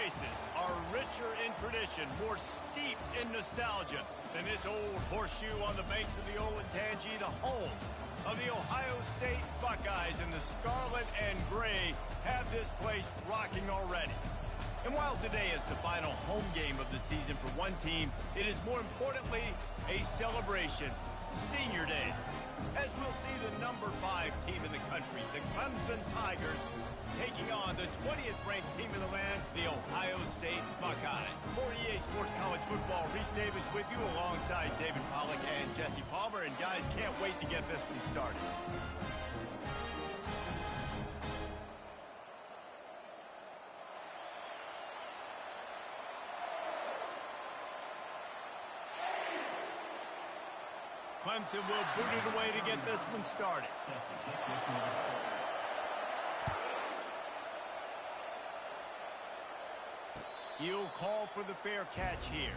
places are richer in tradition, more steeped in nostalgia than this old horseshoe on the banks of the Olentangy, the home of the Ohio State Buckeyes, and the scarlet and gray have this place rocking already. And while today is the final home game of the season for one team, it is more importantly a celebration, Senior Day, as we'll see the number 5 team in the country, the Clemson Tigers, taking on the 20th ranked team in the land, the Ohio State Buckeyes. For EA Sports College Football, Reese Davis with you alongside David Pollack and Jesse Palmer. And guys, can't wait to get this one started. Clemson will boot it away to get this one started. He'll call for the fair catch here.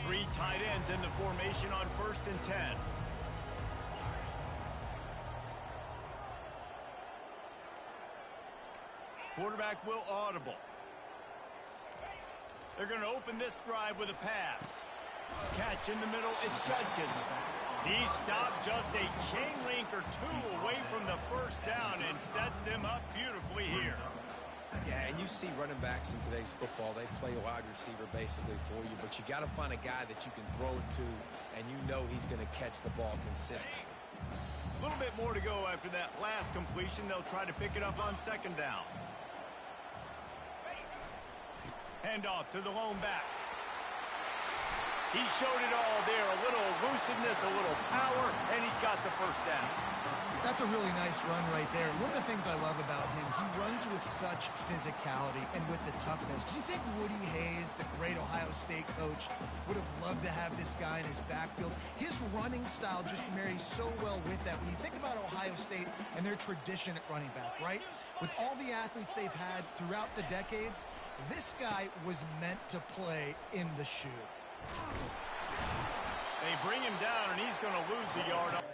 Three tight ends in the formation on 1st and 10. Quarterback will audible. They're going to open this drive with a pass. Catch in the middle, it's Judkins. He stopped just a chain link or two away from the first down and sets them up beautifully here. Yeah, and you see running backs in today's football, they play a wide receiver basically for you, but you got to find a guy that you can throw it to, and you know he's going to catch the ball consistently. A little bit more to go after that last completion. They'll try to pick it up on 2nd down. Handoff to the lone back. He showed it all there. A little elusiveness, a little power, and he's got the first down. That's a really nice run right there. One of the things I love about him, he runs with such physicality and with the toughness. Do you think Woody Hayes, the great Ohio State coach, would have loved to have this guy in his backfield? His running style just marries so well with that. When you think about Ohio State and their tradition at running back, right? With all the athletes they've had throughout the decades, this guy was meant to play in the shoe. They bring him down, and he's going to lose a yard up.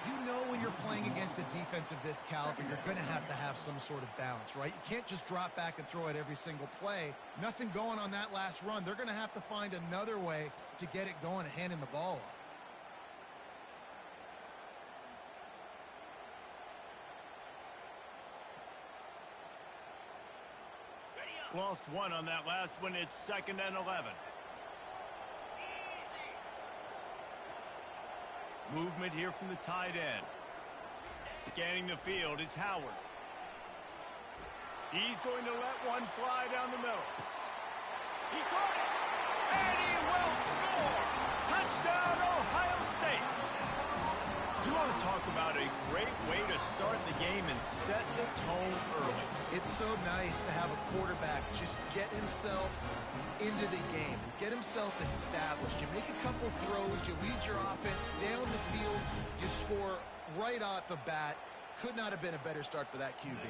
You know when you're playing against a defense of this caliber, you're going to have some sort of balance, right? You can't just drop back and throw it every single play. Nothing going on that last run. They're going to have to find another way to get it going and handing the ball off. Lost one on that last one. It's 2nd and 11. Movement here from the tight end. Scanning the field, it's Howard. He's going to let one fly down the middle. He caught it, and he will score! Touchdown, Ohio State! You want to talk about a great way to start the game and set the tone early. It's so nice to have a quarterback just get himself into the game, get himself established. You make a couple throws, you lead your offense down the field, you score right off the bat. Could not have been a better start for that QB.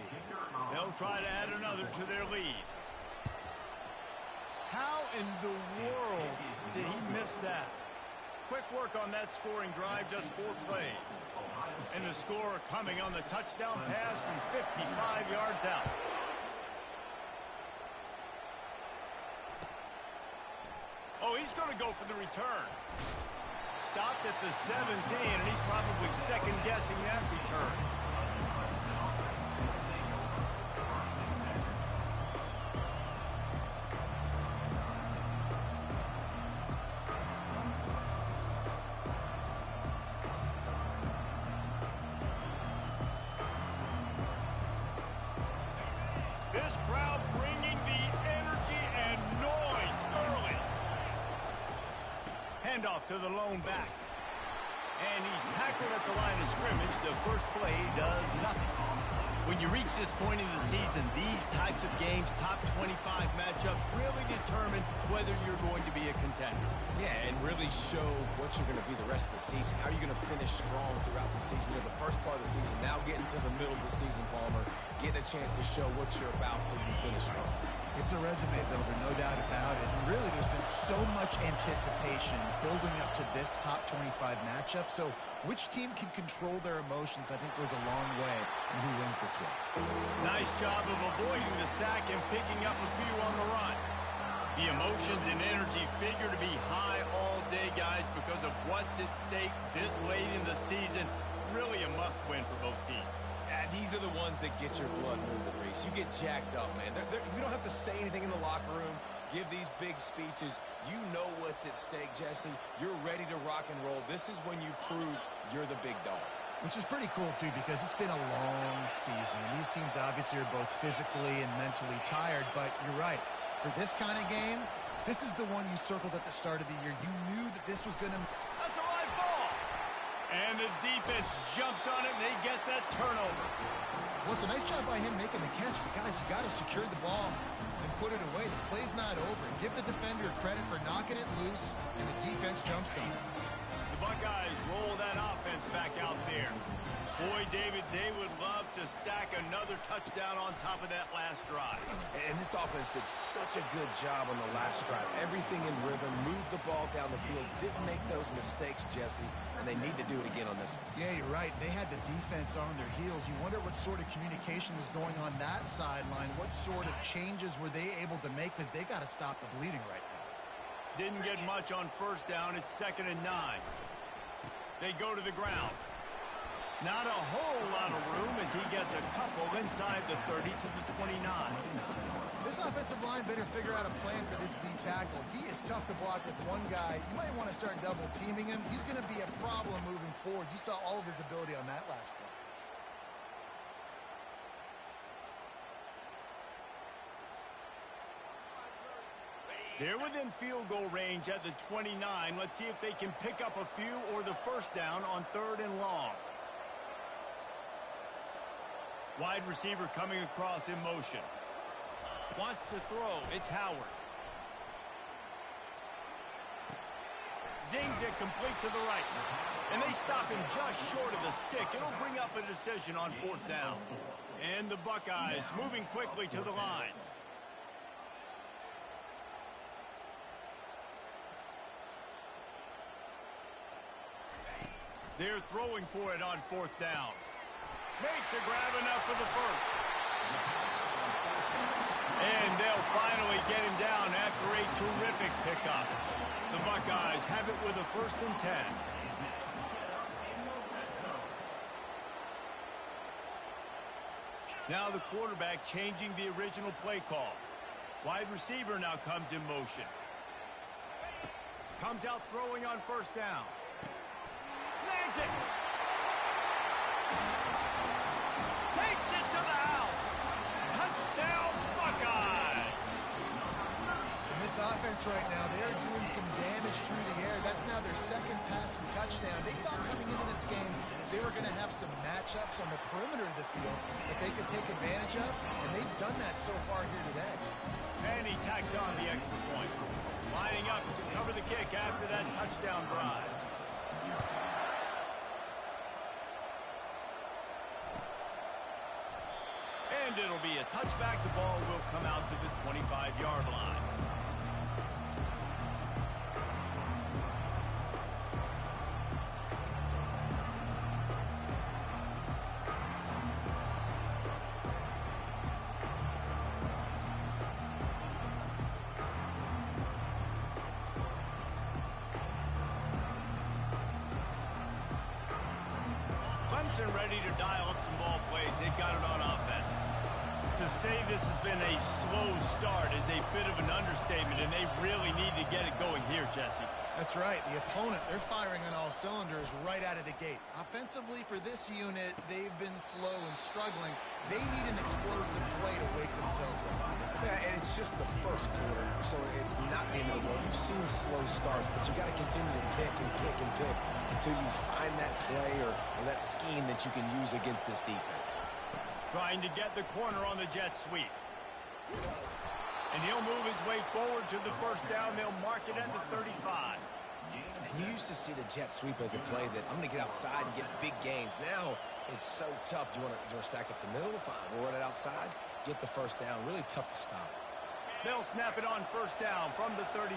They'll try to add another to their lead. How in the world did he miss that? Quick work on that scoring drive, just 4 plays. And the score coming on the touchdown pass from 55 yards out. Oh, he's going to go for the return. Stopped at the 17, and he's probably second-guessing that return. This crowd bringing the energy and noise early. Handoff to the lone back. And he's tackled at the line of scrimmage. The first play does nothing. When you reach this point in the season, these types of games, top 25 matchups, really determine whether you're going to be a contender. Yeah, and really show what you're going to be the rest of the season. How are you going to finish strong throughout the season? You know, the first part of the season, now getting to the middle of the season, Palmer, getting a chance to show what you're about so you can finish strong. It's a resume builder, no doubt about it. And really, there's been so much anticipation building up to this top 25 matchup. So which team can control their emotions, I think, goes a long way in who wins this one. Nice job of avoiding the sack and picking up a few on the run. The emotions and energy figure to be high all day, guys, because of what's at stake this late in the season. Really a must-win for both teams. These are the ones that get your blood moving, Reese. You get jacked up, man. We don't have to say anything in the locker room, give these big speeches. You know what's at stake, Jesse. You're ready to rock and roll. This is when you prove you're the big dog. Which is pretty cool, too, because it's been a long season. And these teams obviously are both physically and mentally tired, but you're right. For this kind of game, this is the one you circled at the start of the year. You knew that this was going to... That's a live ball! And the defense jumps on it, and they get that turnover. Well, it's a nice job by him making the catch, but, guys, you got to secure the ball and put it away. The play's not over. Give the defender credit for knocking it loose, and the defense jumps on it. The Buckeyes roll that offense back out there. Boy, David, they would love to stack another touchdown on top of that last drive. And this offense did such a good job on the last drive. Everything in rhythm, moved the ball down the field, didn't make those mistakes, Jesse, and they need to do it again on this one. Yeah, you're right. They had the defense on their heels. You wonder what sort of communication was going on that sideline. What sort of changes were they able to make, because they got to stop the bleeding right now. Didn't get much on first down. It's 2nd and 9. They go to the ground. Not a whole lot of room as he gets a couple inside the 30 to the 29. This offensive line better figure out a plan for this D tackle. He is tough to block with one guy. You might want to start double teaming him. He's going to be a problem moving forward. You saw all of his ability on that last play. They're within field goal range at the 29. Let's see if they can pick up a few or the first down on 3rd and long. Wide receiver coming across in motion. Wants to throw. It's Howard. Zings it complete to the right. And they stop him just short of the stick. It'll bring up a decision on 4th down. And the Buckeyes moving quickly to the line. They're throwing for it on 4th down. Makes a grab enough for the first. And they'll finally get him down after a terrific pickup. The Buckeyes have it with a 1st and 10. Now the quarterback changing the original play call. Wide receiver now comes in motion. Comes out throwing on 1st down. Snags it. Takes it to the house. Touchdown, Buckeyes. In this offense right now, they are doing some damage through the air. That's now their 2nd passing touchdown. They thought coming into this game they were going to have some matchups on the perimeter of the field that they could take advantage of, and they've done that so far here today. And he tacks on the extra point. Lining up to cover the kick after that touchdown drive. And it'll be a touchback. The ball will come out to the 25-yard line. Clemson ready to dial up some ball plays. They've got it on offense. To say this has been a slow start is a bit of an understatement, and they really need to get it going here, Jesse. That's right. The opponent, they're firing on all cylinders right out of the gate. Offensively, for this unit, they've been slow and struggling. They need an explosive play to wake themselves up. Yeah, and it's just the first quarter, so it's not the end of the world. You've seen slow starts, but you got to continue to pick and pick and pick until you find that play or that scheme that you can use against this defense. Trying to get the corner on the jet sweep. And he'll move his way forward to the first down. They'll mark it at the 35. And you used to see the jet sweep as a play that I'm going to get outside and get big gains. Now it's so tough. Do you want to stack it the middle? Fine. We'll run it outside. Get the first down. Really tough to stop. They'll snap it on first down from the 35.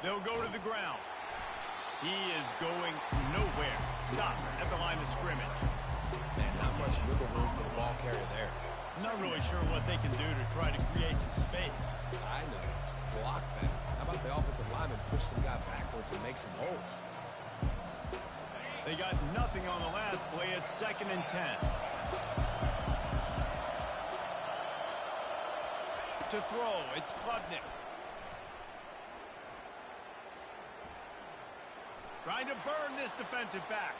They'll go to the ground. He is going nowhere. Stop at the line of scrimmage. Man, not much wiggle room for the ball carrier there. Not really sure what they can do to try to create some space. I know. Block better. How about the offensive lineman push some guy backwards and make some holes? They got nothing on the last play. It's 2nd and 10. To throw, it's Klubnik. Trying to burn this defensive back.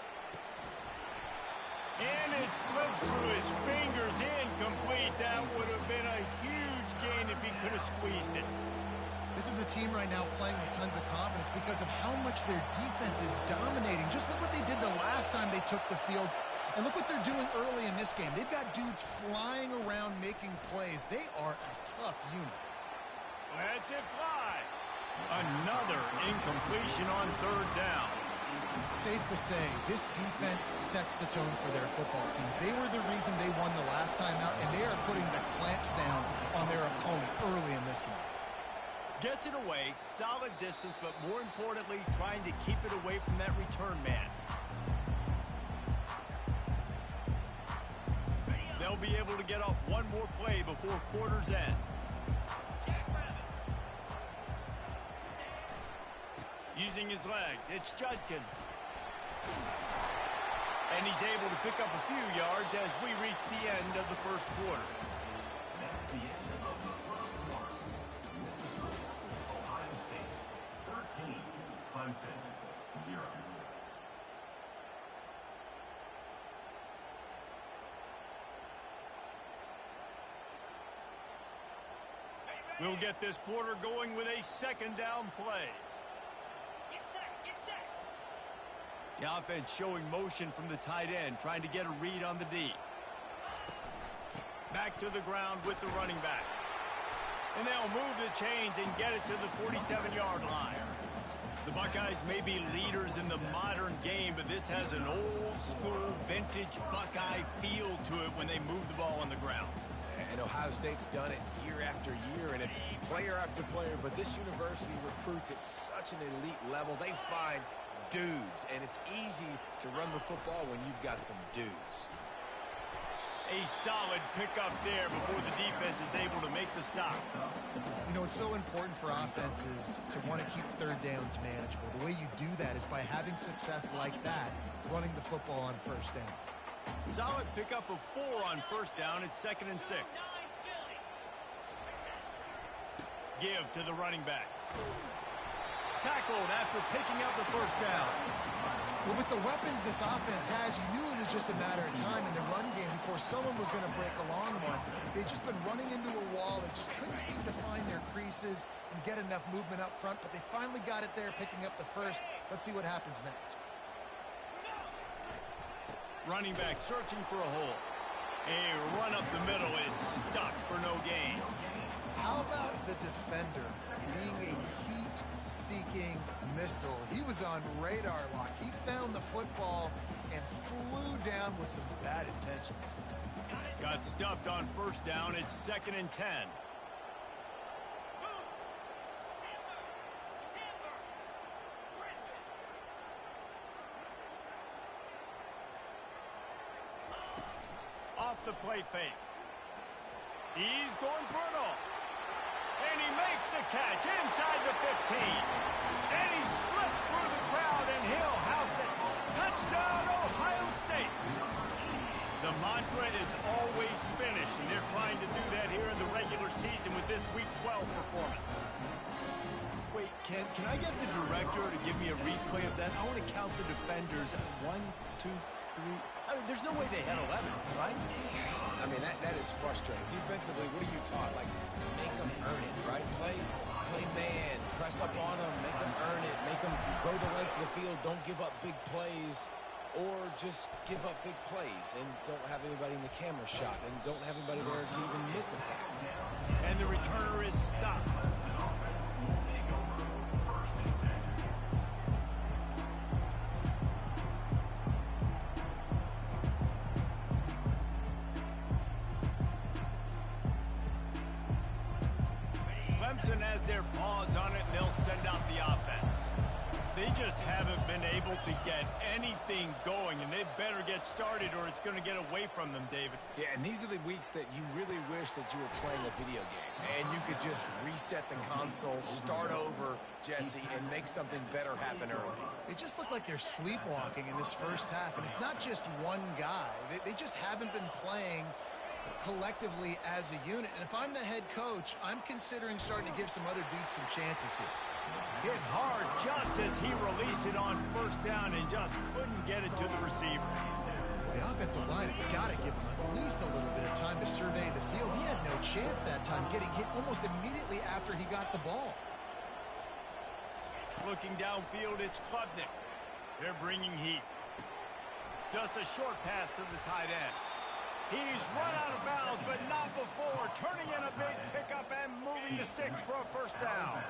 And it slips through his fingers, incomplete. That would have been a huge gain if he could have squeezed it. This is a team right now playing with tons of confidence because of how much their defense is dominating. Just look what they did the last time they took the field. And look what they're doing early in this game. They've got dudes flying around making plays. They are a tough unit. Let's it fly. Another incompletion on 3rd down. Safe to say, this defense sets the tone for their football team. They were the reason they won the last time out, and they are putting the clamps down on their opponent early in this one. Gets it away, solid distance, but more importantly, trying to keep it away from that return man. They'll be able to get off one more play before quarter's end. Using his legs, it's Judkins. And he's able to pick up a few yards as we reach the end of the first quarter. That's the end of the first quarter. Ohio State 13, Clemson 0. We'll get this quarter going with a 2nd down play. The offense showing motion from the tight end, trying to get a read on the D. Back to the ground with the running back. And they'll move the chains and get it to the 47-yard line. The Buckeyes may be leaders in the modern game, but this has an old-school, vintage Buckeye feel to it when they move the ball on the ground. And Ohio State's done it year after year, and it's player after player, but this university recruits at such an elite level. They find dudes, and it's easy to run the football when you've got some dudes. A solid pickup there before the defense is able to make the stop. You know, it's so important for offenses to want to keep 3rd downs manageable. The way you do that is by having success like that, running the football on 1st down. Solid pickup of 4 on 1st down. It's 2nd and 6. Give to the running back. Tackled after picking up the 1st down. Well, with the weapons this offense has, you knew it was just a matter of time in the run game before someone was going to break a long one. They've just been running into a wall. They just couldn't seem to find their creases and get enough movement up front, but they finally got it there, picking up the 1st. Let's see what happens next. Running back searching for a hole. A run up the middle is stuck for no gain. How about the defender being a heat-seeking missile? He was on radar lock. He found the football and flew down with some bad intentions. Got stuffed on 1st down. It's 2nd and 10. Off the play fake. He's going for it all. And he makes the catch inside the 15. And he slipped through the crowd, and he'll house it. Touchdown, Ohio State. The mantra is always finish, and they're trying to do that here in the regular season with this Week 12 performance. Wait, can I get the director to give me a replay of that? I want to count the defenders. 1, 2, 3. I mean, there's no way they had 11, right? I mean, that is frustrating. Defensively, what are you taught? Like, make them earn it, right? Play man, press up on them, make them earn it, make them go the length of the field, don't give up big plays, or just give up big plays and don't have anybody in the camera shot and don't have anybody there to even miss a tackle. And the returner is stopped. Clemson has their paws on it, and they'll send out the offense. They just haven't been able to get anything going, and they better get started or it's going to get away from them, David. Yeah, and these are the weeks that you really wish that you were playing a video game and you could just reset the console, start over, Jesse, and make something better happen early. They just look like they're sleepwalking in this first half, and it's not just one guy. They just haven't been playing collectively as a unit. And if I'm the head coach, I'm considering starting to give some other dudes some chances here. Hit hard just as he released it on first down and just couldn't get it to the receiver. The offensive line has got to give him at least a little bit of time to survey the field. He had no chance that time, getting hit almost immediately after he got the ball. Looking downfield, it's Klubnik. They're bringing heat. Just a short pass to the tight end. He's run out of bounds, but not before. Turning in a big pickup and moving the sticks for a first down.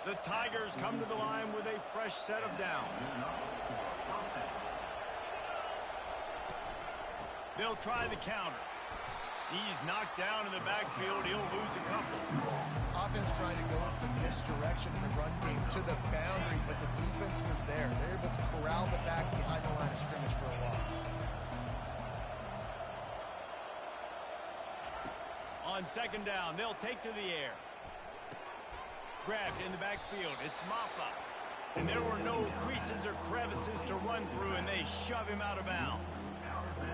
The Tigers come to the line with a fresh set of downs. They'll try the counter. He's knocked down in the backfield. He'll lose a couple. Offense trying to go with some misdirection in the run game to the boundary, but the defense was there. They're able to corral the back behind the line of scrimmage for a loss. On second down, they'll take to the air. Grabbed in the backfield. It's Maffa. And there were no creases or crevices to run through, and they shove him out of bounds.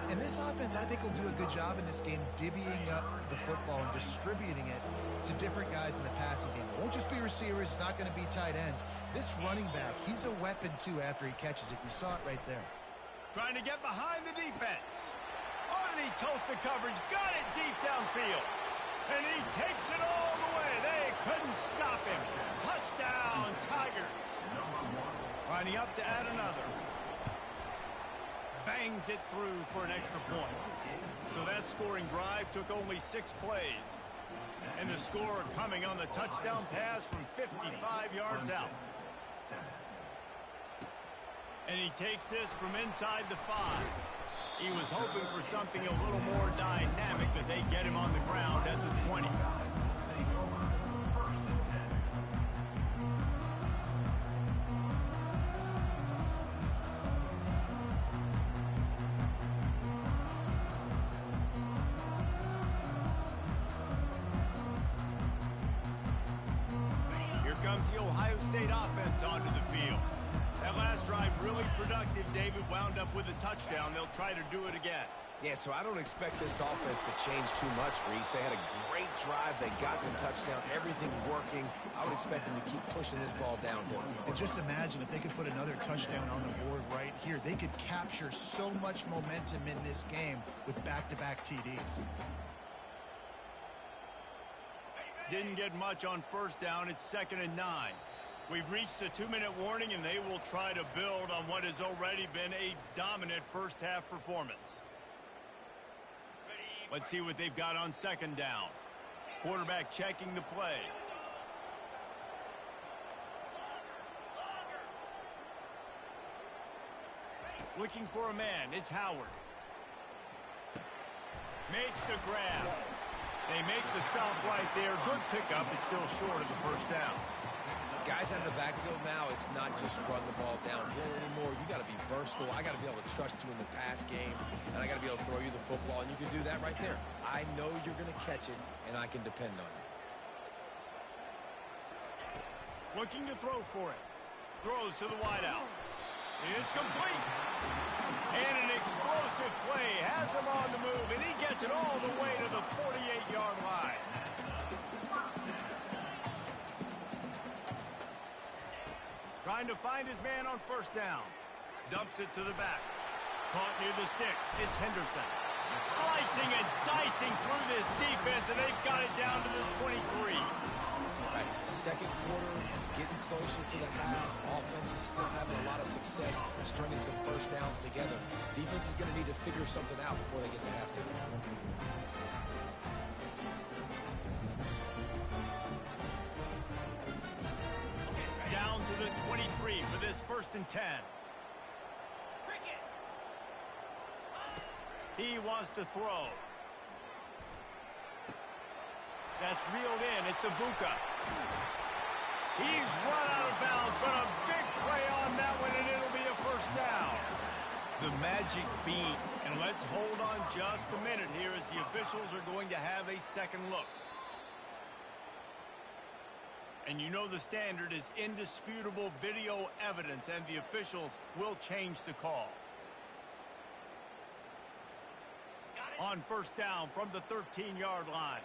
And this offense, I think, will do a good job in this game divvying up the football and distributing it to different guys in the passing game. It won't just be receivers. It's not going to be tight ends. This running back, he's a weapon, too, after he catches it. You saw it right there. Trying to get behind the defense. Oh, and he toasts the coverage. Got it deep downfield. And he takes it all the way. They couldn't stop him. Touchdown, Tigers. Lining up to add another. Bangs it through for an extra point. So that scoring drive took only 6 plays. And the score coming on the touchdown pass from 55 yards out. And he takes this from inside the 5. He was hoping for something a little more dynamic, but they get him on the ground at the 20. Here comes the Ohio State offense onto the field. That last drive really productive. David wound up with a touchdown. They'll try to do it again. Yeah, so I don't expect this offense to change too much, Reese. They had a great drive. They got the touchdown. Everything working. I would expect them to keep pushing this ball downhill. And just imagine if they could put another touchdown on the board right here. They could capture so much momentum in this game with back-to-back TDs. Didn't get much on first down. It's 2nd and 9. We've reached the 2-minute warning, and they will try to build on what has already been a dominant first-half performance. Let's see what they've got on second down. Quarterback checking the play. Looking for a man. It's Howard. Makes the grab. They make the stop right there. Good pickup. It's still short of the first down. Guys out of the backfield now, it's not just run the ball downhill anymore. You got to be versatile. I got to be able to trust you in the pass game, and I got to be able to throw you the football, and you can do that right there. I know you're going to catch it, and I can depend on you. Looking to throw for it. Throws to the wideout. It's complete. And an explosive play has him on the move, and he gets it all the way to the 48-yard line. Trying to find his man on first down. Dumps it to the back. Caught near the sticks. It's Henderson. Slicing and dicing through this defense, and they've got it down to the 23. Right. Second quarter, getting closer to the half. Offense is still having a lot of success stringing some first downs together. Defense is going to need to figure something out before they get to halftime. Down to the 23 for this 1st and 10. He wants to throw. That's reeled in. It's Ibuka. He's run out of bounds, but a big play on that one, and it'll be a first down. The magic beat, and let's hold on just a minute here as the officials are going to have a second look. And you know the standard is indisputable video evidence, and the officials will change the call. On first down from the 13-yard line.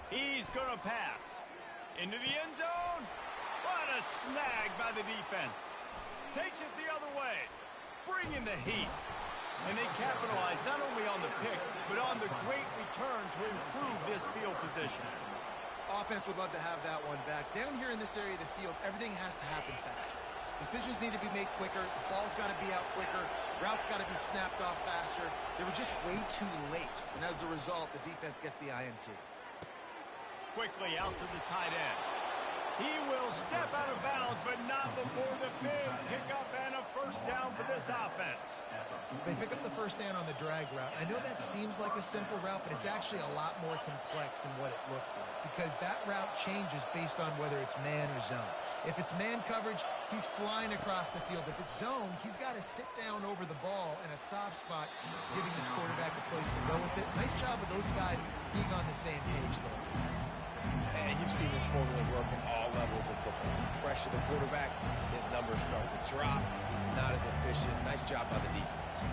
He's going to pass. Into the end zone. What a snag by the defense. Takes it the other way. Bringing the heat. And they capitalize not only on the pick, but on the great return to improve this field position. Offense would love to have that one back. Down here in this area of the field, everything has to happen faster. Decisions need to be made quicker. The ball's got to be out quicker. Routes got to be snapped off faster. They were just way too late. And as the result, the defense gets the INT. Quickly out to the tight end. He will step out of bounds, but not before the big pickup and a first down for this offense. They pick up the first down on the drag route. I know that seems like a simple route, but it's actually a lot more complex than what it looks like, because that route changes based on whether it's man or zone. If it's man coverage, he's flying across the field. If it's zone, he's got to sit down over the ball in a soft spot, giving his quarterback a place to go with it. Nice job of those guys being on the same page there. And you've seen this formula work at all levels of football. You pressure the quarterback, his numbers start to drop. He's not as efficient. Nice job by the defense.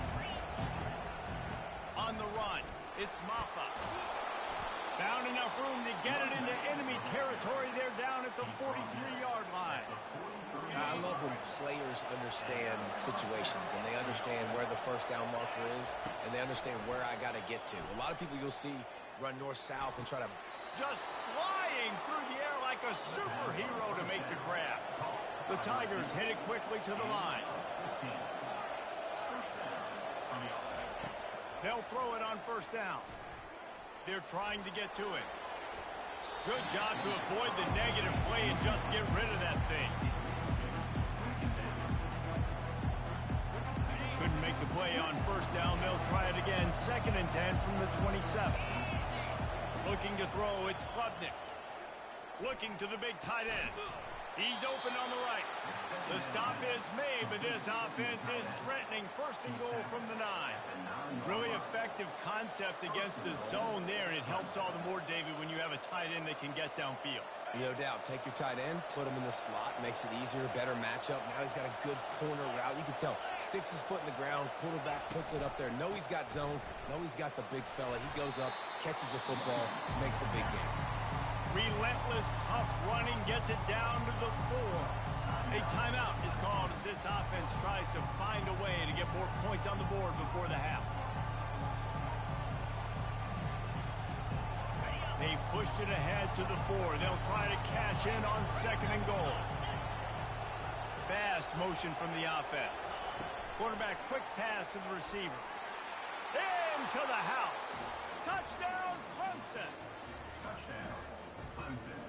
On the run, it's Maffa. Found enough room to get it into enemy territory. They're down at the 43-yard line. I love when players understand situations and they understand where the first down marker is and they understand where I got to get to. A lot of people you'll see run north-south and try to just flying through the air like a superhero to make the grab. The Tigers headed quickly to the line. They'll throw it on first down. They're trying to get to it. Good job to avoid the negative play and just get rid of that thing. Couldn't make the play on first down. They'll try it again. 2nd and 10 from the 27. Looking to throw, it's Klubnik. Looking to the big tight end. He's open on the right. The stop is made, but this offense is threatening. 1st and goal from the 9. Really effective concept against the zone there, and it helps all the more, David, when you have a tight end that can get downfield. No doubt. Take your tight end, put him in the slot, makes it easier, better matchup. Now he's got a good corner route. You can tell. Sticks his foot in the ground, quarterback puts it up there. Know he's got zone. Know he's got the big fella. He goes up, catches the football, makes the big game. Relentless, tough running, gets it down to the 4. A timeout is called as this offense tries to find a way to get more points on the board before the half. They've pushed it ahead to the 4. They'll try to cash in on 2nd and goal. Fast motion from the offense. Quarterback quick pass to the receiver. Into the house. Touchdown, Clemson. Touchdown, Clemson.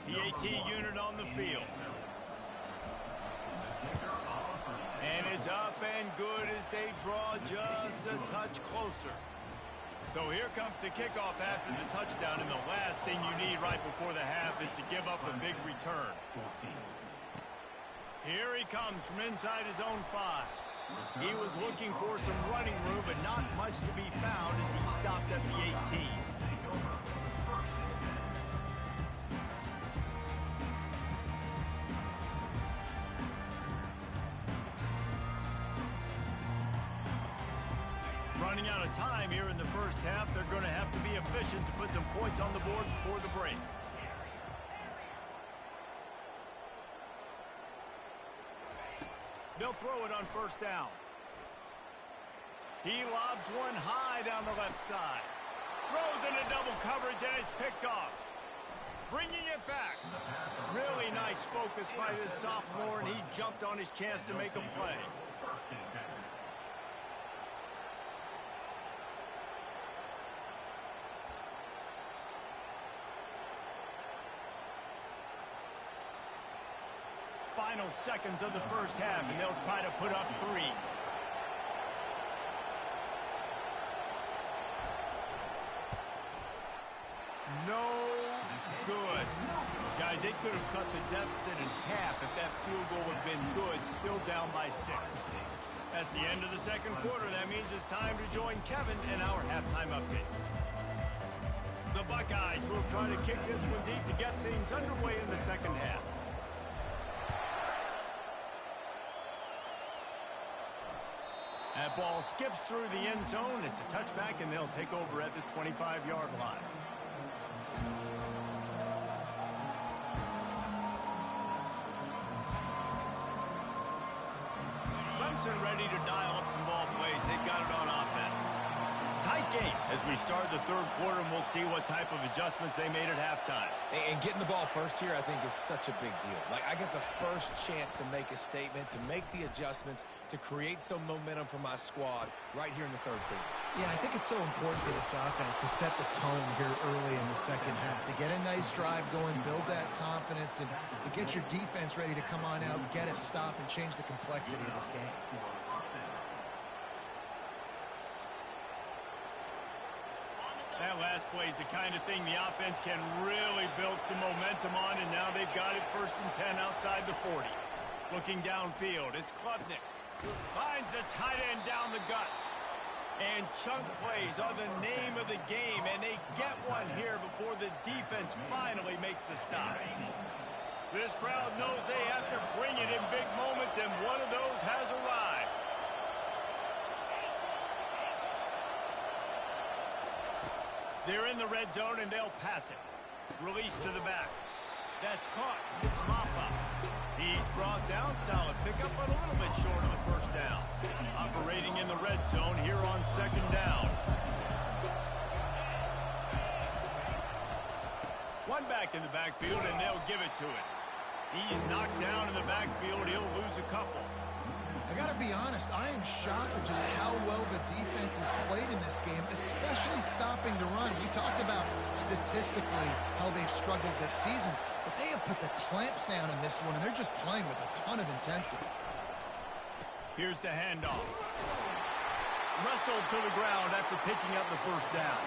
The AT unit on the field. And it's up and good as they draw just a touch closer. So here comes the kickoff after the touchdown, and the last thing you need right before the half is to give up a big return. Here he comes from inside his own 5. He was looking for some running room, but not much to be found as he stopped at the 18. Running out of time here in the first half, they're going to have to be efficient to put some points on the board before the break. They'll throw it on first down. He lobs one high down the left side. Throws into double coverage, and it's picked off. Bringing it back. Really nice focus by this sophomore, and he jumped on his chance to make a play. Final seconds of the first half, and they'll try to put up 3. No good. Guys, they could have cut the deficit in half if that field goal had been good, still down by 6. That's the end of the second quarter. That means it's time to join Kevin in our halftime update. The Buckeyes will try to kick this one deep to get things underway in the second half. That ball skips through the end zone. It's a touchback, and they'll take over at the 25-yard line. Clemson ready to dial up some ball plays. They've got it on offense. Tight game as we start the third quarter, and we'll see what type of adjustments they made at halftime. And getting the ball first here, I think, is such a big deal. Like, I get the first chance to make a statement, to make the adjustments, to create some momentum for my squad right here in the third quarter. Yeah, I think it's so important for this offense to set the tone here early in the second half, to get a nice drive going, build that confidence, and get your defense ready to come on out, get a stop, and change the complexity of this game. That last play is the kind of thing the offense can really build some momentum on, and now they've got it 1st and 10 outside the 40. Looking downfield, it's Klubnik. Finds a tight end down the gut. And chunk plays are the name of the game, and they get one here before the defense finally makes the stop. This crowd knows they have to bring it in big moments, and one of those has arrived. They're in the red zone, and they'll pass it. Release to the back. That's caught. It's Maffa. He's brought down. Solid pickup, but a little bit short of the first down. Operating in the red zone here on second down. One back in the backfield, and they'll give it to it. He's knocked down in the backfield. He'll lose a couple. I got to be honest, I am shocked at just how well the defense has played in this game, especially stopping the run. We talked about statistically how they've struggled this season, but they have put the clamps down in this one, and they're just playing with a ton of intensity. Here's the handoff. Wrestled to the ground after picking up the first down.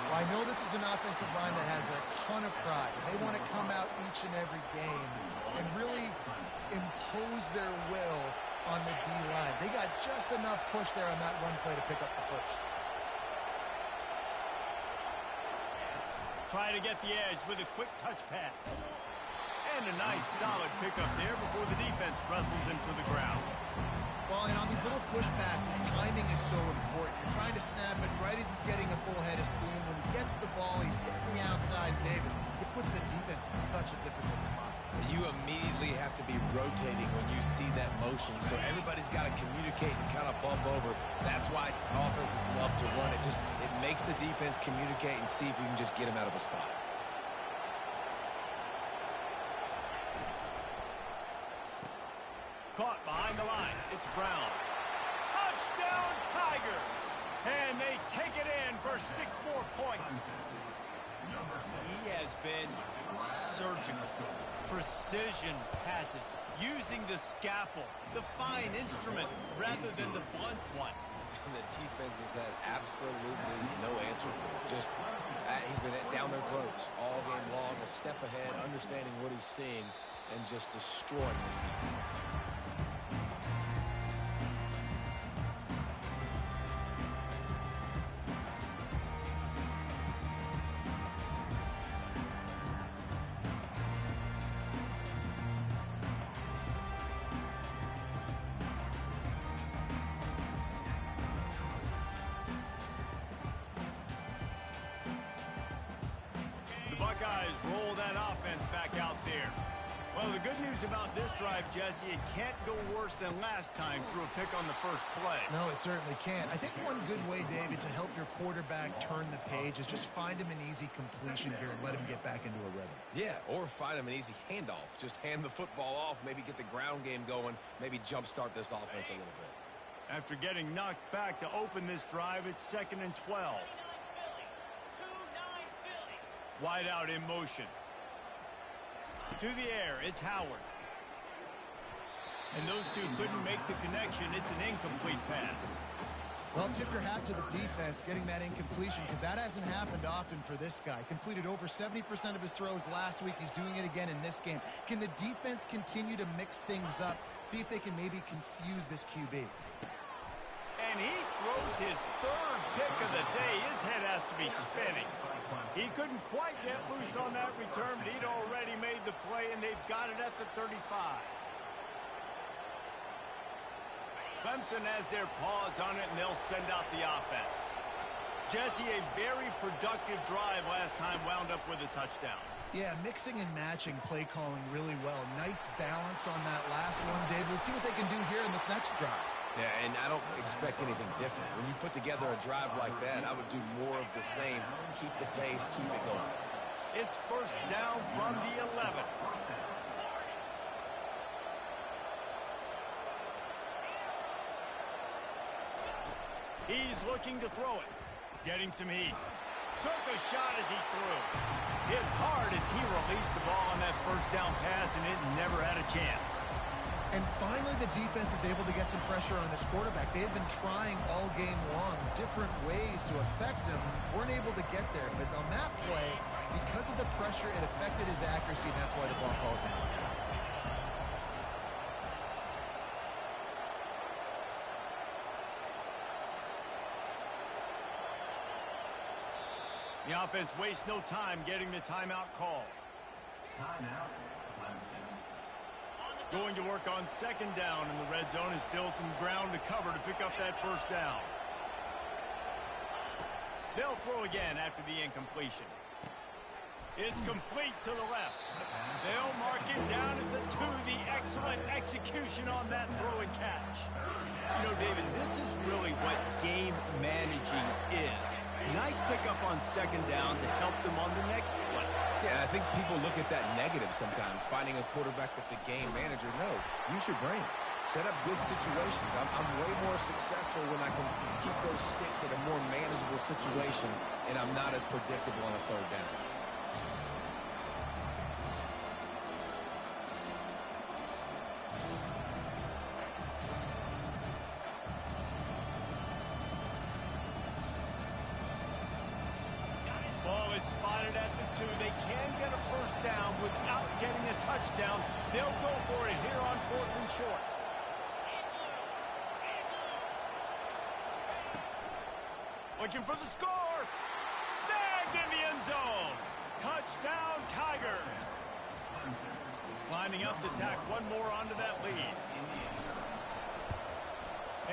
Well, I know this is an offensive line that has a ton of pride. They want to come out each and every game and really impose their will on the D-line. They got just enough push there on that run play to pick up the first. Try to get the edge with a quick touch pass. And a nice solid pickup there before the defense wrestles him to the ground. Well, and on these little push passes, timing is so important. You're trying to snap it right as he's getting a full head of steam. When he gets the ball, he's hitting the outside, David. It puts the defense in such a difficult spot. You immediately have to be rotating when you see that motion, so everybody's got to communicate and kind of bump over. That's why offenses love to run it. It makes the defense communicate and see if you can just get him out of a spot. Caught behind the line. It's Brown. Touchdown, Tigers! And they take it in for 6 more points. He has been surgical. Precision passes. Using the scalpel, the fine instrument, rather than the blunt one. And the defense has had absolutely no answer for it. He's been down their throats all game long, a step ahead, understanding what he's seeing, and just destroying this defense. guys roll that offense back out there. Well, the good news about this drive, Jesse, it can't go worse than last time through a pick on the first play. No, it certainly can't. I think one good way, David, to help your quarterback turn the page is just find him an easy completion here and let him get back into a rhythm. Yeah, or find him an easy handoff. Just hand the football off, maybe get the ground game going, maybe jumpstart this offense a little bit. After getting knocked back to open this drive, it's 2nd and 12. Wide out in motion. To the air, it's Howard. And those two couldn't make the connection. It's an incomplete pass. Well, tip your hat to the defense getting that incompletion because that hasn't happened often for this guy. Completed over 70% of his throws last week. He's doing it again in this game. Can the defense continue to mix things up? See if they can maybe confuse this QB. And he throws his 3rd pick of the day. His head has to be spinning. He couldn't quite get loose on that return, but he'd already made the play, and they've got it at the 35. Clemson has their paws on it, and they'll send out the offense. Jesse, a very productive drive last time wound up with a touchdown. Yeah, mixing and matching play calling really well. Nice balance on that last one, Dave. Let's see what they can do here in this next drive. Yeah, and I don't expect anything different. When you put together a drive like that, I would do more of the same. Keep the pace, keep it going. It's 1st down from the 11. He's looking to throw it. Getting some heat. Took a shot as he threw. Hit hard as he released the ball on that 1st down pass, and it never had a chance. And finally, the defense is able to get some pressure on this quarterback. They have been trying all game long different ways to affect him. Weren't able to get there. But on that play, because of the pressure, it affected his accuracy, and that's why the ball falls in. The offense wastes no time getting the timeout call. Timeout, Clemson. Going to work on 2nd down, and the red zone is still some ground to cover to pick up that 1st down. They'll throw again after the incompletion. It's complete to the left. They'll mark it down at the 2. The excellent execution on that throw and catch. You know, David, this is really what game managing is. Nice pickup on 2nd down to help them on the next play. Yeah, I think people look at that negative sometimes, finding a quarterback that's a game manager. No, use your brain. Set up good situations. I'm way more successful when I can keep those sticks at a more manageable situation, and I'm not as predictable on a 3rd down. Ball is spotted at the 2. They can get a 1st down without getting a touchdown. They'll go for it here on 4th and short. Looking for the score. Snagged in the end zone. Touchdown, Tigers. Lining up to tack one more onto that lead.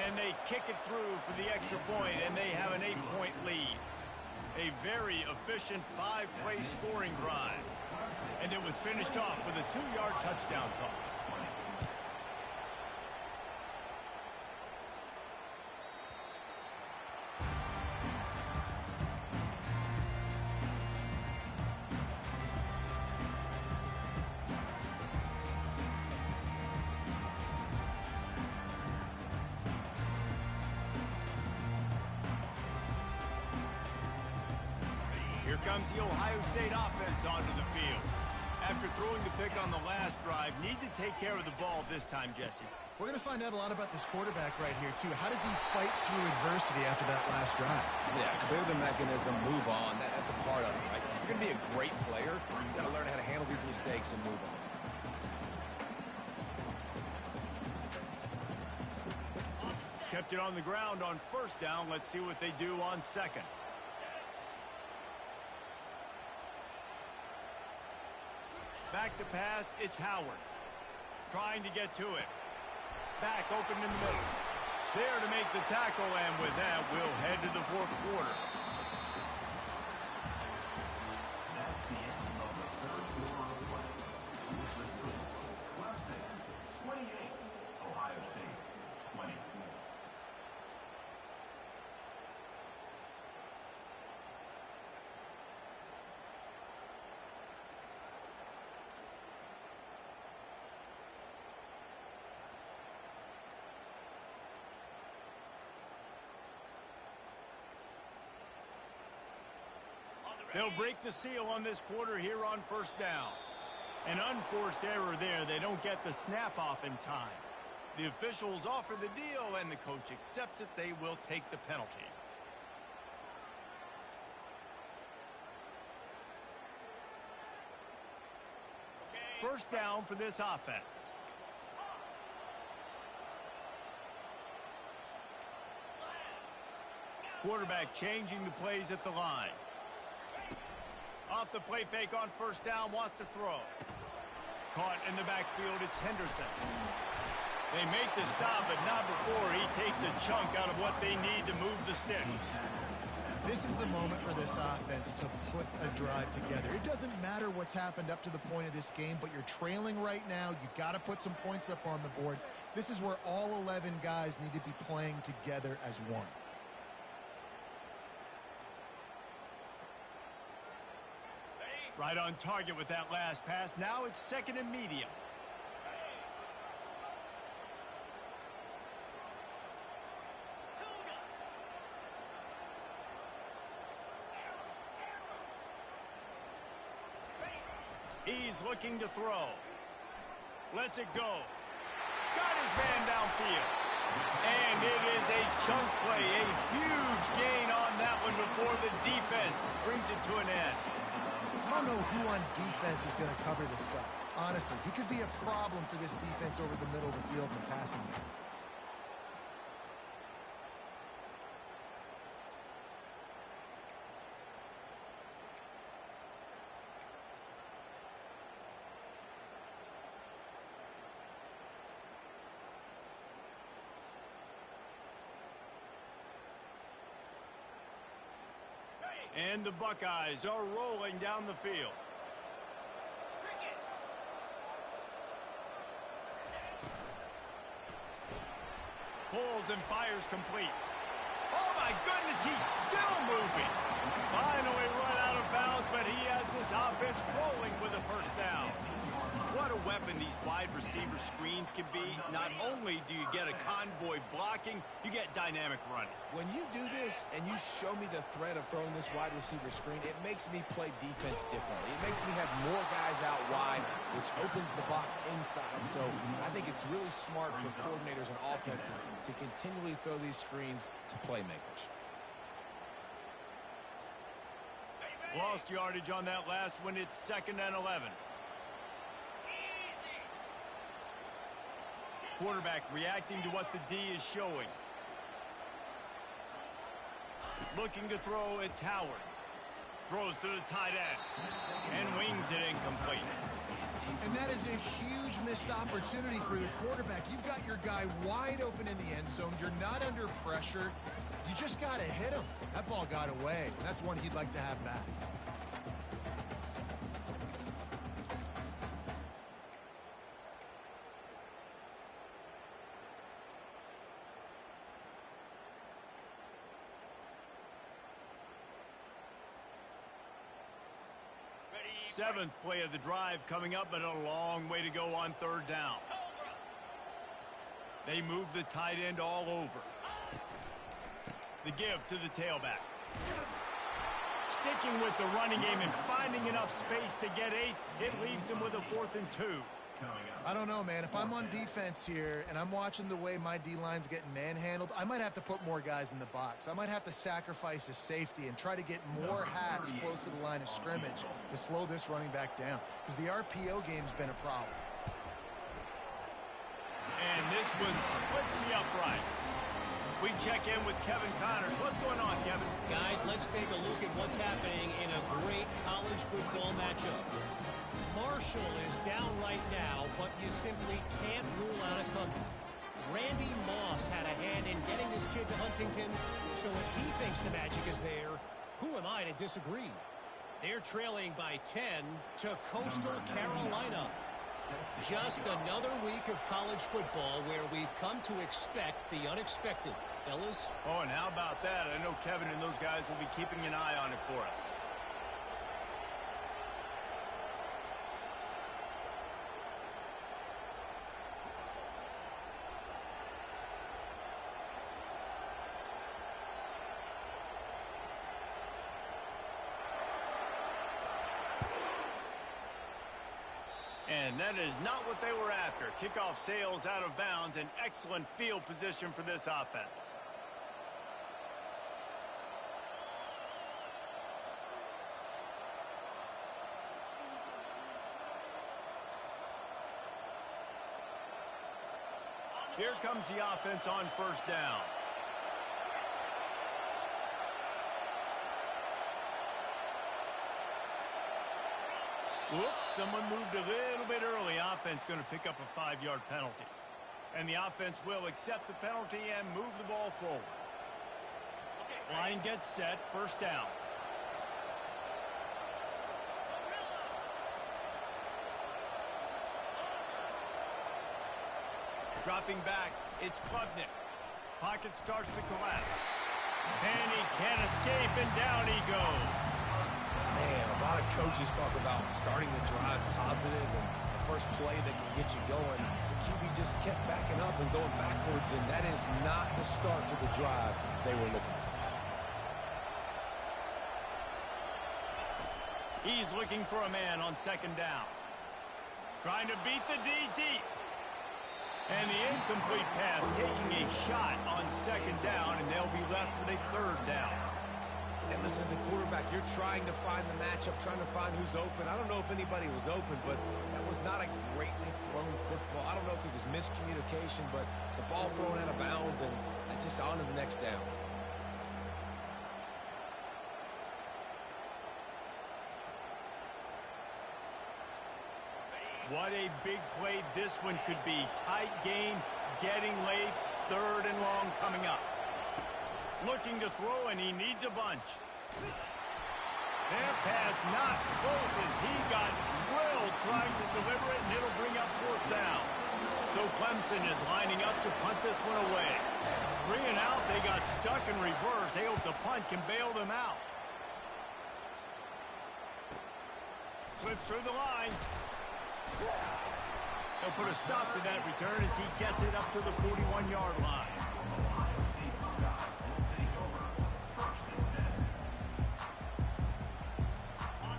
And they kick it through for the extra point, and they have an 8-point lead. A very efficient 5-play scoring drive. And it was finished off with a 2-yard touchdown toss. Here comes the Ohio State offense onto the field. After throwing the pick on the last drive, need to take care of the ball this time, Jesse. We're going to find out a lot about this quarterback right here, too. How does he fight through adversity after that last drive? Yeah, clear the mechanism, move on. That's a part of it, right? If you're going to be a great player, you've got to learn how to handle these mistakes and move on. Kept it on the ground on 1st down. Let's see what they do on 2nd. Back to pass, it's Howard. Trying to get to it. Back open in the middle. There to make the tackle, and with that, we'll head to the 4th quarter. That's the end of the They'll break the seal on this quarter here on first down. An unforced error there. They don't get the snap off in time. The officials offer the deal, and the coach accepts it. They will take the penalty. First down for this offense. Quarterback changing the plays at the line. Off the play fake on first down, wants to throw. Caught in the backfield, it's Henderson. They make the stop, but not before he takes a chunk out of what they need to move the sticks. This is the moment for this offense to put a drive together. It doesn't matter what's happened up to the point of this game, but you're trailing right now. You got to put some points up on the board. This is where all 11 guys need to be playing together as one. Right on target with that last pass. Now it's second and medium. He's looking to throw. Lets it go. Got his man downfield. And it is a chunk play. A huge gain on that one before the defense brings it to an end. I don't know who on defense is going to cover this guy. Honestly, he could be a problem for this defense over the middle of the field in the passing game. And the Buckeyes are rolling down the field. Pulls and fires complete. Oh my goodness, he's still moving. Finally run out of bounds, but he has this offense rolling with a first down. What a weapon these wide receiver screens can be. Not only do you get a convoy blocking, you get dynamic running. When you do this and you show me the threat of throwing this wide receiver screen, it makes me play defense differently. It makes me have more guys out wide, which opens the box inside. So I think it's really smart for coordinators and offenses to continually throw these screens to playmakers. Lost yardage on that last one. It's second and 11. Quarterback reacting to what the D is showing. Looking to throw, it's Howard. Throws to the tight end. And wings it incomplete. And that is a huge missed opportunity for the quarterback. You've got your guy wide open in the end zone. You're not under pressure. You just got to hit him. That ball got away. That's one he'd like to have back. Seventh play of the drive coming up, but a long way to go on third down. They move the tight end all over. The give to the tailback. Sticking with the running game and finding enough space to get 8, it leaves them with a 4th and 2. I don't know, man. If I'm on defense here and I'm watching the way my D-line's getting manhandled, I might have to put more guys in the box. I might have to sacrifice a safety and try to get more hats close to the line of scrimmage to slow this running back down, because the RPO game's been a problem. And this one splits the uprights. We check in with Kevin Connors. What's going on, Kevin? Guys, let's take a look at what's happening in a great college football matchup. Marshall is down right now, but you simply can't rule out a comeback. Randy Moss had a hand in getting this kid to Huntington, so if he thinks the magic is there, who am I to disagree? They're trailing by 10 to Coastal Carolina. Just another week of college football where we've come to expect the unexpected. Fellas? Oh, and how about that? I know Kevin and those guys will be keeping an eye on it for us. And that is not what they were after. Kickoff sails out of bounds, and excellent field position for this offense. Here comes the offense on first down. Whoops, someone moved a little bit early. Offense going to pick up a 5-yard penalty. And the offense will accept the penalty and move the ball forward. Line gets set, first down. Dropping back, it's Klubnik. Pocket starts to collapse. And he can't escape, and down he goes. Man, a lot of coaches talk about starting the drive positive and the first play that can get you going. The QB just kept backing up and going backwards, and that is not the start to the drive they were looking for. He's looking for a man on second down. Trying to beat the D deep. And the incomplete pass taking a shot on second down, and they'll be left with a third down. And listen, as a quarterback, you're trying to find the matchup, trying to find who's open. I don't know if anybody was open, but that was not a greatly thrown football. I don't know if it was miscommunication, but the ball thrown out of bounds and just on to the next down. What a big play this one could be. Tight game, getting late, third and long coming up. Looking to throw, and he needs a bunch. Their pass not close as he got drilled trying to deliver it, and it'll bring up fourth down. So Clemson is lining up to punt this one away. Bringing out, they got stuck in reverse. They hope the punt can bail them out. Slips through the line. He'll put a stop to that return as he gets it up to the 41-yard line.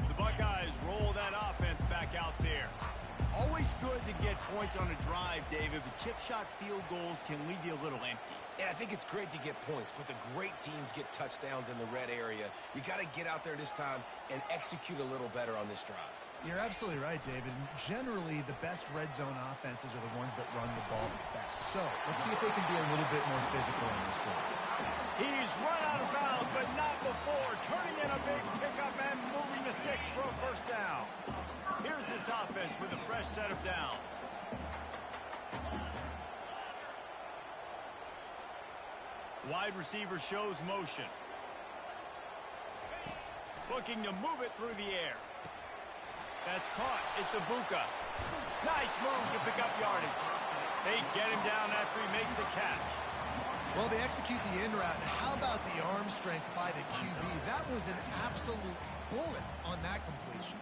The Buckeyes roll that offense back out there. Always good to get points on a drive, David, but chip shot field goals can leave you a little empty. And I think it's great to get points, but the great teams get touchdowns in the red area. You got to get out there this time and execute a little better on this drive. You're absolutely right, David. Generally, the best red zone offenses are the ones that run the ball the best. So let's see if they can be a little bit more physical in this one. He's run out of bounds, but not before. Turning in a big pickup and moving the sticks for a first down. Here's this offense with a fresh set of downs. Wide receiver shows motion. Looking to move it through the air. That's caught. It's Ibuka. Nice move to pick up yardage. They get him down after he makes the catch. Well, they execute the in route. How about the arm strength by the QB? That was an absolute bullet on that completion.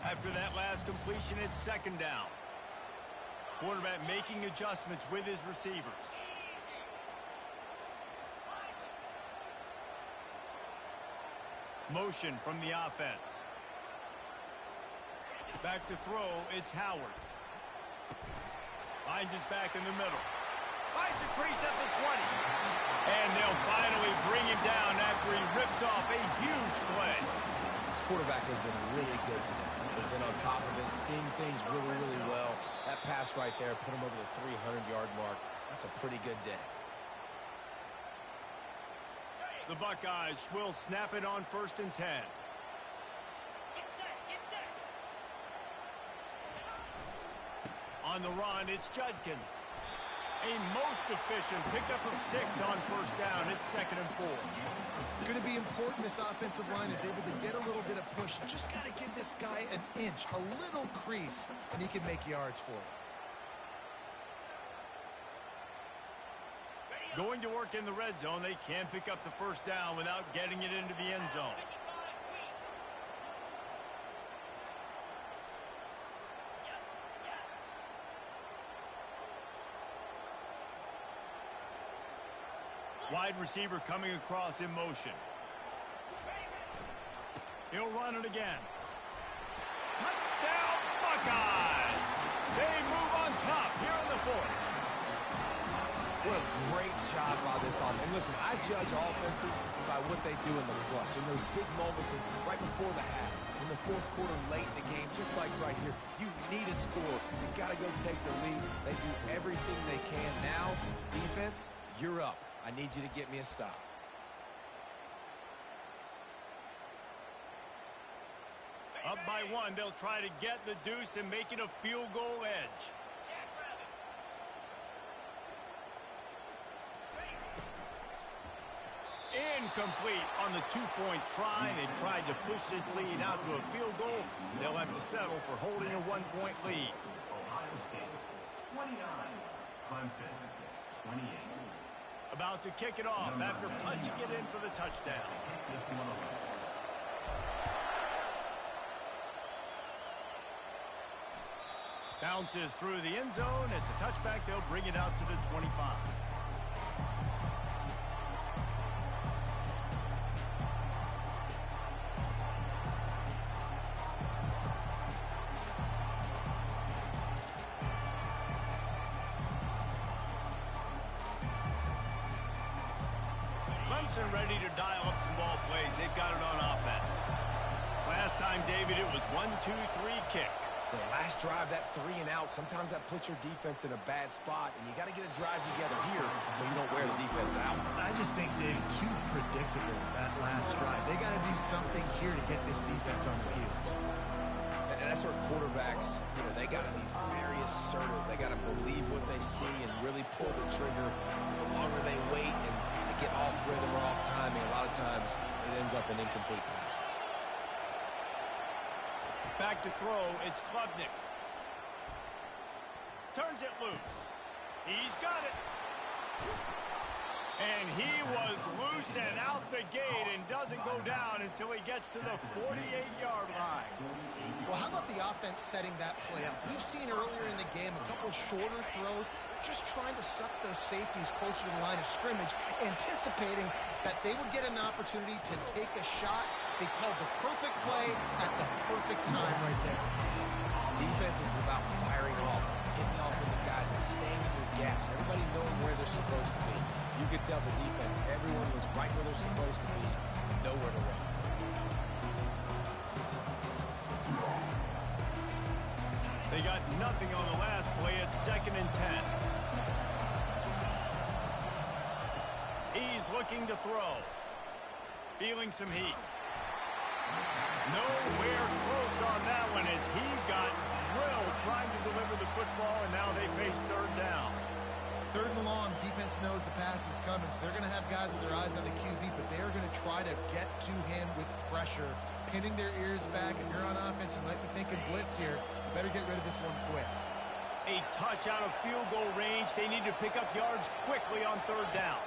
After that last completion, it's second down. Quarterback making adjustments with his receivers. Motion from the offense. Back to throw, it's Howard. Finds his back in the middle. Finds a crease at the 20. And they'll finally bring him down after he rips off a huge play. This quarterback has been really good today. He's been on top of it, seeing things really, really well. That pass right there put him over the 300-yard mark. That's a pretty good day. The Buckeyes will snap it on first and 10. On the run, it's Judkins. A most efficient pickup of 6 on first down. It's second and 4. It's going to be important this offensive line is able to get a little bit of push. Just got to give this guy an inch, a little crease, and he can make yards for it. Going to work in the red zone. They can't pick up the first down without getting it into the end zone. Wide receiver coming across in motion. He'll run it again. Touchdown, Buckeyes! They move on top here in the fourth. What a great job by this offense. And listen, I judge offenses by what they do in the clutch, in those big moments right before the half, in the fourth quarter, late in the game, just like right here. You need a score. You got to go take the lead. They do everything they can. Now, defense, you're up. I need you to get me a stop. Up by one, they'll try to get the deuce and make it a field goal edge. Incomplete on the two-point try. They tried to push this lead out to a field goal. They'll have to settle for holding a one-point lead. Ohio State 29, Clemson 28. About to kick it off after punching it in for the touchdown. This one away. Bounces through the end zone. It's a touchback. They'll bring it out to the 25. Clemson ready to dial up some ball plays. They've got it on offense. Last time, David, it was 1-2-3 kick. The last drive, that 3 and out, sometimes that puts your defense in a bad spot, and you got to get a drive together here so you don't wear the defense out. I just think, David, too predictable, that last drive. They got to do something here to get this defense on their heels. And that's where quarterbacks, they got to be very assertive. They got to believe what they see and really pull the trigger. The longer they wait and they get off rhythm or off timing, a lot of times it ends up in incomplete passes. Back to throw, it's Klubnik. Turns it loose. He's got it. And he was loose and out the gate and doesn't go down until he gets to the 48-yard line. Well, how about the offense setting that play up? We've seen earlier in the game a couple shorter throws. They're just trying to suck those safeties closer to the line of scrimmage, anticipating that they would get an opportunity to take a shot. They called the perfect play at the perfect time right there. Defense is about firing off, hitting the offensive guys, and staying in your gaps. Everybody knowing where they're supposed to be. You could tell the defense, everyone was right where they're supposed to be, nowhere to run. They got nothing on the last play. It's 2nd and 10. He's looking to throw. Feeling some heat. Nowhere close on that one as he got drilled trying to deliver the football, and now they face 3rd down. 3rd and long, defense knows the pass is coming, so they're going to have guys with their eyes on the QB, but they're going to try to get to him with pressure, pinning their ears back. If you're on offense, you might be thinking blitz here. You better get rid of this one quick. A touch out of field goal range. They need to pick up yards quickly on 3rd down.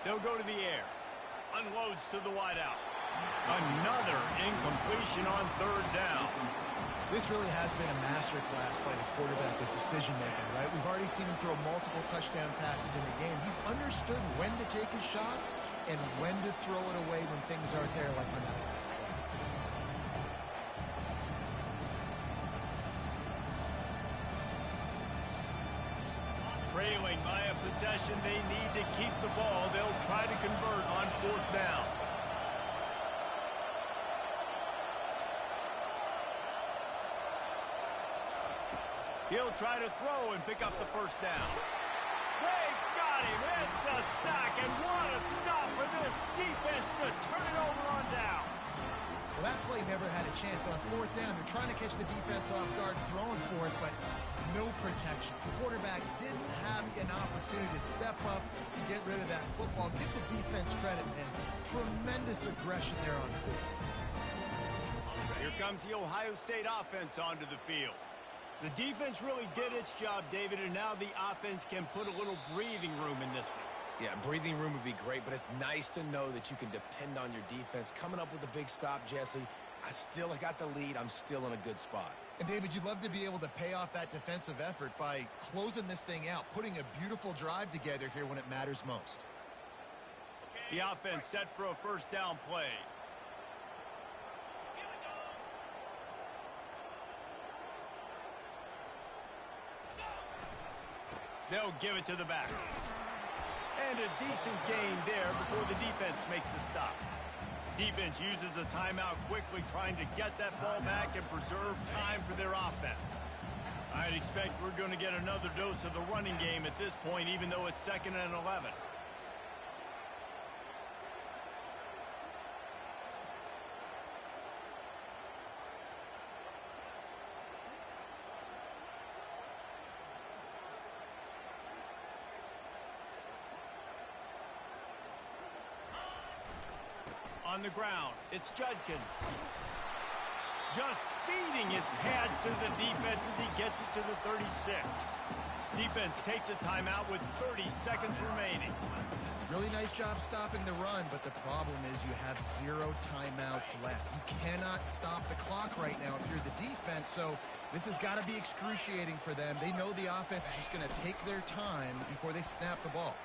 They'll go to the air. Unloads to the wideout. Another incompletion on 3rd down. This really has been a masterclass by the quarterback with decision-making, right? We've already seen him throw multiple touchdown passes in the game. He's understood when to take his shots and when to throw it away when things aren't there, like on that last play. Trailing by a possession, they need to keep the ball. They'll try to convert on 4th down. He'll try to throw and pick up the 1st down. They got him. It's a sack, and what a stop for this defense to turn it over on down. Well, that play never had a chance on 4th down. They're trying to catch the defense off guard, throwing for it, but no protection. The quarterback didn't have an opportunity to step up and get rid of that football. Give the defense credit, man. Tremendous aggression there on 4th. Here comes the Ohio State offense onto the field. The defense really did its job, David, and now the offense can put a little breathing room in this one. Yeah, breathing room would be great, but it's nice to know that you can depend on your defense. Coming up with a big stop, Jesse, I still got the lead. I'm still in a good spot. And, David, you'd love to be able to pay off that defensive effort by closing this thing out, putting a beautiful drive together here when it matters most. The offense set for a 1st down play. They'll give it to the back. And a decent gain there before the defense makes the stop. Defense uses a timeout quickly, trying to get that ball back and preserve time for their offense. I'd expect we're going to get another dose of the running game at this point, even though it's 2nd and 11. On the ground, it's Judkins. Just feeding his pads to the defense as he gets it to the 36. Defense takes a timeout with 30 seconds remaining. Really nice job stopping the run, but the problem is you have 0 timeouts left. You cannot stop the clock right now if you're the defense, so this has got to be excruciating for them. They know the offense is just going to take their time before they snap the ball.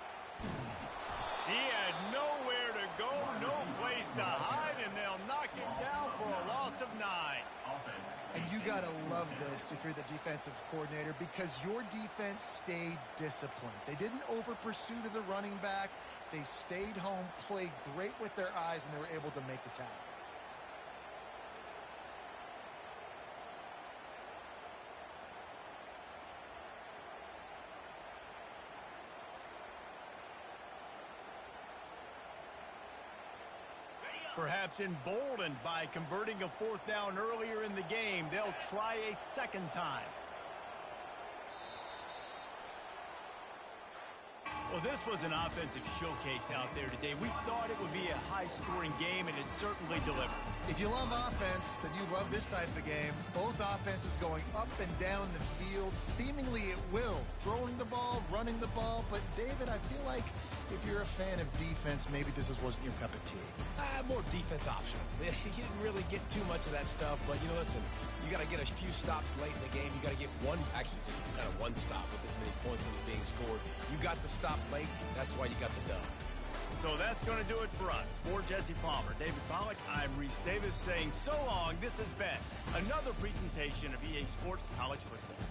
He had nowhere to go, no place to hide, and they'll knock him down for a loss of 9. And you got to love this if you're the defensive coordinator, because your defense stayed disciplined. They didn't over-pursue to the running back. They stayed home, played great with their eyes, and they were able to make the tackle. Perhaps emboldened by converting a 4th down earlier in the game, they'll try a 2nd time. Well, this was an offensive showcase out there today. We thought it would be a high-scoring game, and it certainly delivered. If you love offense, then you love this type of game. Both offenses going up and down the field, seemingly at will. Throwing the ball, running the ball. But, David, I feel like if you're a fan of defense, maybe this wasn't your cup of tea. More defense optional. You didn't really get too much of that stuff, but, listen, you got to get a few stops late in the game. You got to get just kind of one stop with this many points that are being scored. You got the stop late. That's why you got the dub. So that's going to do it for us. For Jesse Palmer, David Pollack, I'm Reese Davis saying so long. This has been another presentation of EA Sports College Football.